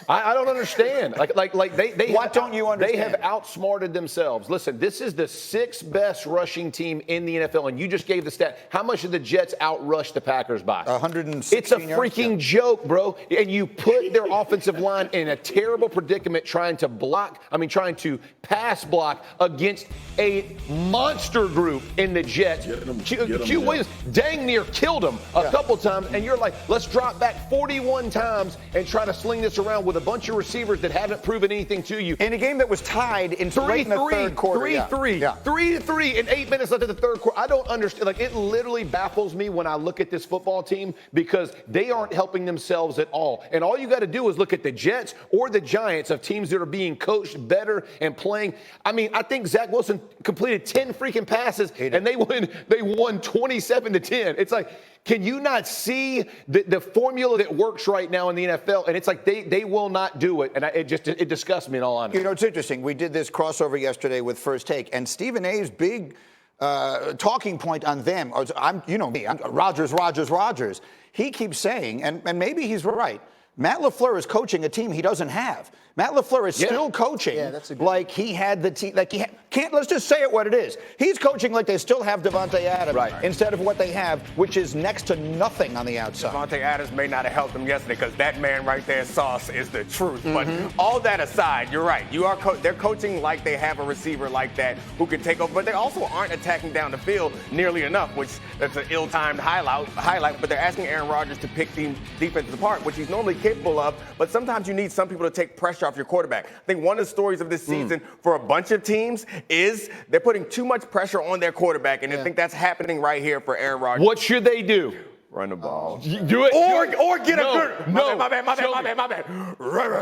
I don't understand. Like they What don't you understand? They have outsmarted themselves. Listen, this is the 6th best rushing team in the NFL, and you just gave the stat. How much did the Jets outrush the Packers by? 116 It's a freaking joke, bro. And you put their offensive line in a terrible predicament trying to pass block against a monster group in the Jets. Q Williams dang near killed him a couple times, and you're like, let's drop back 41 times and try to sling this around with a bunch of receivers that haven't proven anything to you. In a game that was tied in late in the third quarter. 3-3 in 8 minutes left in the third quarter. I don't understand. Like, it literally baffles me when I look at this football team because they aren't helping themselves at all. And all you got to do is look at the Jets or the Giants of teams that are being coached better and playing. I mean, I think Zach Wilson completed 10 freaking passes and they won 27-10. It's like, can you not see the formula that works right now in the NFL? And it's like they will not do it. And it disgusts me in all honesty. You know, it's interesting. We did this crossover yesterday with First Take, and Stephen A's big talking point on them, I'm Rodgers. He keeps saying, and maybe he's right, Matt LaFleur is coaching a team he doesn't have. Matt LaFleur is still coaching like he had the team. Let's just say it what it is. He's coaching like they still have Davante Adams instead of what they have, which is next to nothing on the outside. Davante Adams may not have helped them yesterday because that man right there, Sauce, is the truth. But all that aside, you're right. They're coaching like they have a receiver like that who can take over, but they also aren't attacking down the field nearly enough, which that's an ill-timed highlight. But they're asking Aaron Rodgers to pick defenses apart, which he's normally capable of. But sometimes you need some people to take pressure off your quarterback. I think one of the stories of this season for a bunch of teams is they're putting too much pressure on their quarterback, and I think that's happening right here for Aaron Rodgers. What should they do? Run the ball. Do it. Or get a good. My bad.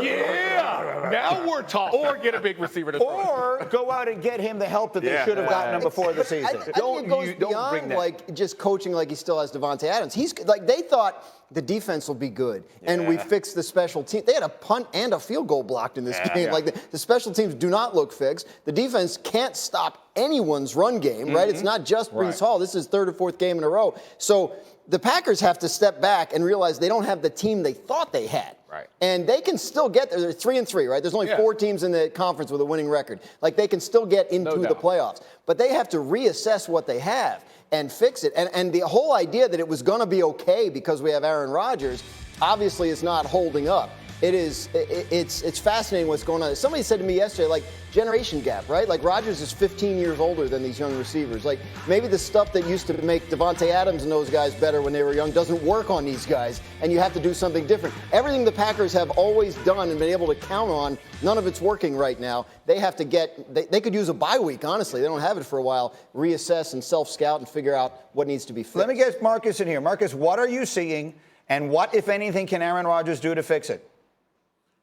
Yeah. Now we're talking. Or get a big receiver to throw. Or go out and get him the help that they should have gotten him before the season. I think it goes beyond like just coaching like he still has Davante Adams. He's like they thought the defense will be good, and we fixed the special team. They had a punt and a field goal blocked in this game. Yeah. Like the special teams do not look fixed. The defense can't stop anyone's run game, right? It's not just Breece Hall. This is third or fourth game in a row. So the Packers have to step back and realize they don't have the team they thought they had. Right. And they can still get there. They're 3-3, right? There's only 4 teams in the conference with a winning record. Like, they can still get into the playoffs. But they have to reassess what they have and fix it. And the whole idea that it was going to be okay because we have Aaron Rodgers obviously is not holding up. It's fascinating what's going on. Somebody said to me yesterday, like, generation gap, right? Like, Rodgers is 15 years older than these young receivers. Like, maybe the stuff that used to make Davante Adams and those guys better when they were young doesn't work on these guys, and you have to do something different. Everything the Packers have always done and been able to count on, none of it's working right now. They have to they could use a bye week, honestly. They don't have it for a while. Reassess and self-scout and figure out what needs to be fixed. Let me get Marcus in here. Marcus, what are you seeing, and what, if anything, can Aaron Rodgers do to fix it?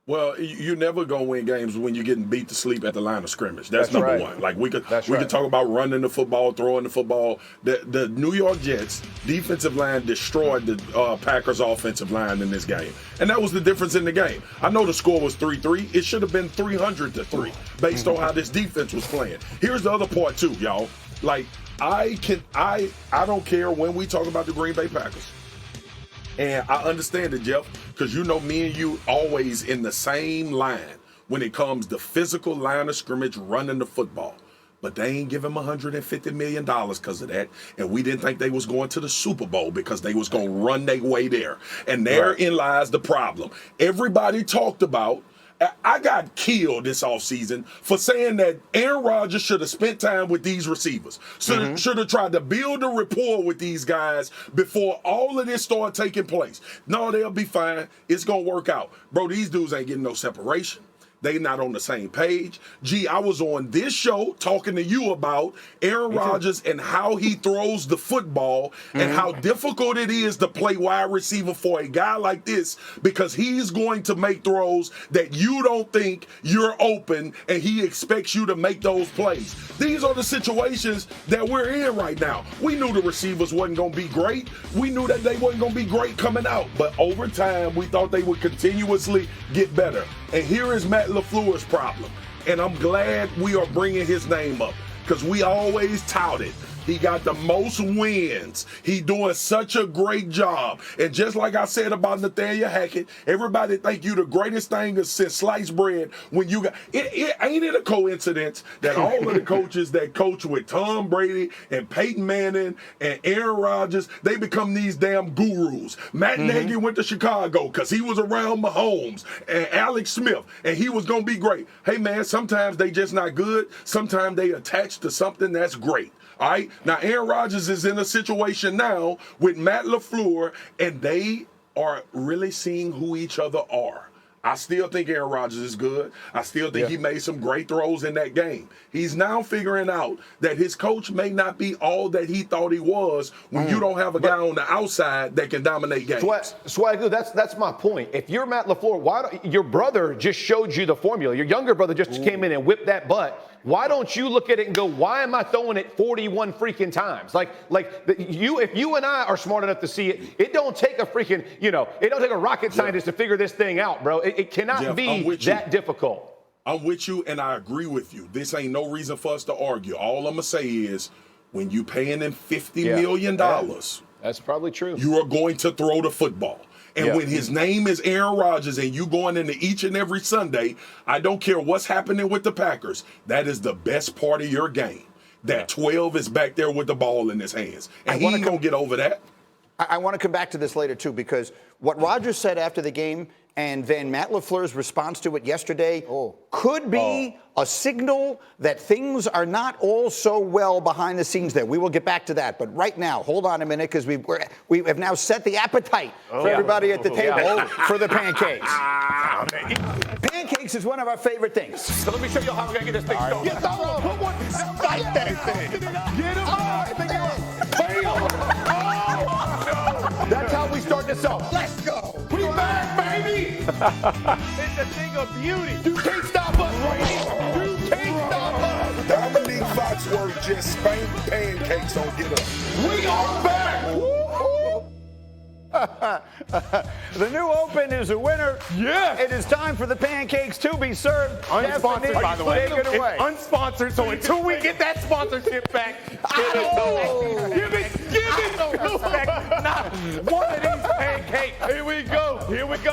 Well, you never gonna win games when you're getting beat to sleep at the line of scrimmage. That's number one. Like we could talk about running the football, throwing the football. The New York Jets defensive line destroyed the Packers offensive line in this game, and that was the difference in the game. I know the score was 3-3. It should have been 300-3 based on how this defense was playing. Here's the other part too, y'all. Like I don't care when we talk about the Green Bay Packers. And I understand it, Jeff, because you know me and you always in the same line when it comes to physical line of scrimmage running the football. But they ain't give him $150 million because of that. And we didn't think they was going to the Super Bowl because they was going to run their way there. And therein lies the problem. Everybody talked about, I got killed this offseason for saying that Aaron Rodgers should have spent time with these receivers. Should have tried to build a rapport with these guys before all of this started taking place. No, they'll be fine. It's going to work out. Bro, these dudes ain't getting no separation. They not on the same page. Gee, I was on this show talking to you about Aaron Rodgers and how he throws the football and how difficult it is to play wide receiver for a guy like this because he's going to make throws that you don't think you're open and he expects you to make those plays. These are the situations that we're in right now. We knew the receivers wasn't going to be great. We knew that they wasn't going to be great coming out. But over time, we thought they would continuously get better. And here is Matt LaFleur's problem. And I'm glad we are bringing his name up because we always touted He got the most wins. He doing such a great job. And just like I said about Nathaniel Hackett, everybody think you the greatest thing since sliced bread. When you got ain't it a coincidence that all of the coaches that coach with Tom Brady and Peyton Manning and Aaron Rodgers, they become these damn gurus. Matt Nagy went to Chicago because he was around Mahomes and Alex Smith, and he was going to be great. Hey, man, sometimes they just not good. Sometimes they attach to something that's great. All right? Now, Aaron Rodgers is in a situation now with Matt LaFleur, and they are really seeing who each other are. I still think Aaron Rodgers is good. I still think he made some great throws in that game. He's now figuring out that his coach may not be all that he thought he was when you don't have a guy on the outside that can dominate games. Swagoo, that's my point. If you're Matt LaFleur, your brother just showed you the formula. Your younger brother just came in and whipped that butt. Why don't you look at it and go, why am I throwing it 41 freaking times? If you and I are smart enough to see it, it don't take a freaking, it don't take a rocket scientist to figure this thing out, bro. It cannot be that difficult. I'm with you, and I agree with you. This ain't no reason for us to argue. All I'm going to say is when you paying him $50 million, that's probably true. You are going to throw the football. And when his name is Aaron Rodgers and you going into each and every Sunday, I don't care what's happening with the Packers. That is the best part of your game. That 12 is back there with the ball in his hands. And he ain't going to get over that. I want to come back to this later, too, because what Rodgers said after the game and then Matt LaFleur's response to it yesterday could be a signal that things are not all so well behind the scenes there. We will get back to that. But right now, hold on a minute, because we have now set the appetite for everybody at the table for the pancakes. Pancakes is one of our favorite things. So let me show you how we're going to get this thing started. Yes, put one like that thing. Get him That's how we start this off. Let's go. We back, baby. It's a thing of beauty. You can't stop us, Brady. You can't stop us. Dominique Foxworth just spanked pancakes on Get Up. We are back. The new Open is a winner. Yes. It is time for the pancakes to be served. Unsponsored, by the way. Take it away. It's unsponsored, so until we get that sponsorship back, give it. Not one of these pancakes. Here we go.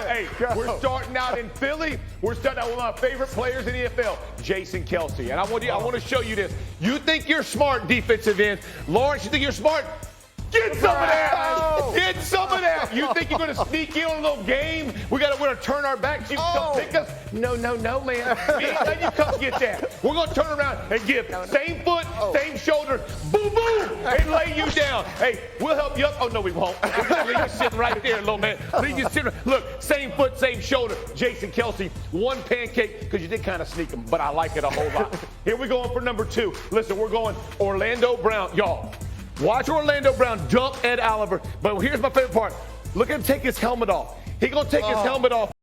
Hey, we're starting out in Philly. We're starting out with my favorite players in the NFL, Jason Kelsey. And I want to show you this. You think you're smart, defensive end. Lawrence, you think you're smart? Get some of that! Get some of that! You think you're going to sneak in on a little game? We're going to turn our backs. You come pick us? No, man. We ain't letting you come get that. We're going to turn around and give same foot, same shoulder, boom, and lay you down. Hey, we'll help you up. Oh, no, we won't. Leave you sitting right there, little man. Leave you sitting. Look, same foot, same shoulder. Jason Kelsey, one pancake, because you did kind of sneak him, but I like it a whole lot. Here we go for number 2. Listen, we're going Orlando Brown. Y'all. Watch Orlando Brown dump Ed Oliver. But here's my favorite part. Look at him take his helmet off. He's going to take his helmet off.